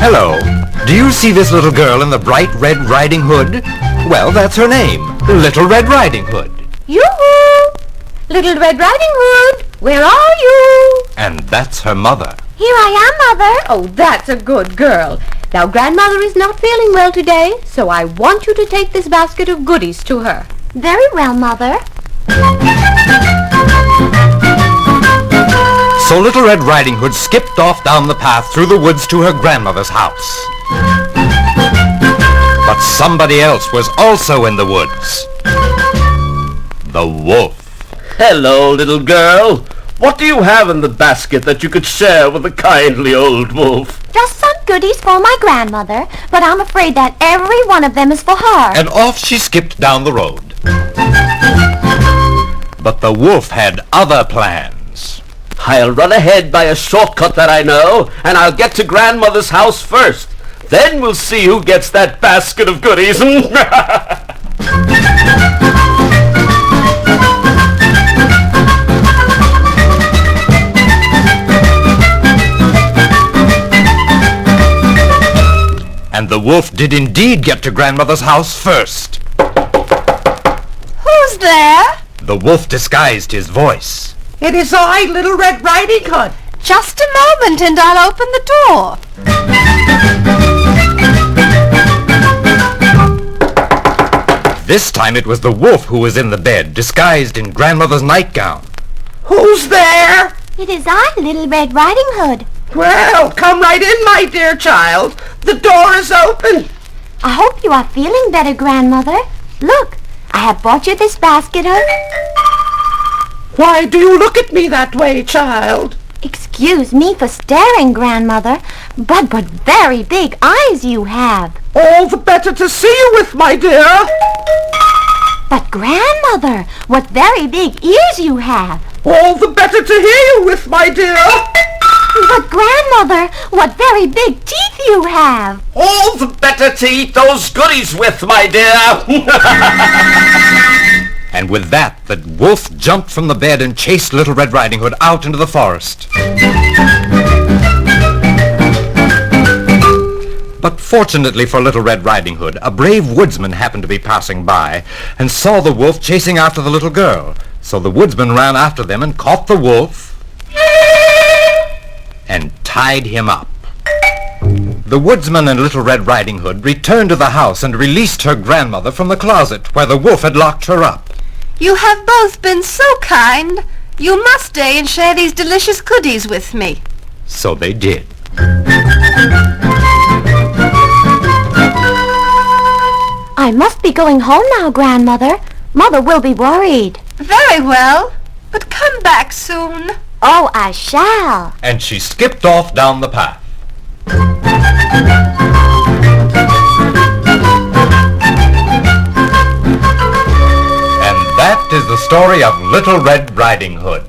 Hello. Do you see this little girl in the bright Red Riding Hood? Well, that's her name, Little Red Riding Hood. Yoo-hoo! Little Red Riding Hood, where are you? And that's her mother. Here I am, Mother. Oh, that's a good girl. Now, Grandmother is not feeling well today, so I want you to take this basket of goodies to her. Very well, Mother. So Little Red Riding Hood skipped off down the path through the woods to her grandmother's house. But somebody else was also in the woods. The wolf. Hello, little girl. What do you have in the basket that you could share with the kindly old wolf? Just some goodies for my grandmother, but I'm afraid that every one of them is for her. And off she skipped down the road. But the wolf had other plans. I'll run ahead by a shortcut that I know, and I'll get to grandmother's house first. Then we'll see who gets that basket of goodies. And the wolf did indeed get to grandmother's house first. Who's there? The wolf disguised his voice. It is I, Little Red Riding Hood. Just a moment and I'll open the door. This time it was the wolf who was in the bed, disguised in grandmother's nightgown. Who's there? It is I, Little Red Riding Hood. Well, come right in, my dear child. The door is open. I hope you are feeling better, Grandmother. Look, I have bought you this basket of... Why do you look at me that way, child? Excuse me for staring, Grandmother, but very big eyes you have. All the better to see you with, my dear. But Grandmother, what very big ears you have. All the better to hear you with, my dear. But Grandmother, what very big teeth you have. All the better to eat those goodies with, my dear. And with that, the wolf jumped from the bed and chased Little Red Riding Hood out into the forest. But fortunately for Little Red Riding Hood, a brave woodsman happened to be passing by and saw the wolf chasing after the little girl. So the woodsman ran after them and caught the wolf and tied him up. The woodsman and Little Red Riding Hood returned to the house and released her grandmother from the closet where the wolf had locked her up. You have both been so kind. You must stay and share these delicious goodies with me. So they did. I must be going home now, Grandmother. Mother will be worried. Very well, but come back soon. Oh, I shall. And she skipped off down the path. And that is the story of Little Red Riding Hood.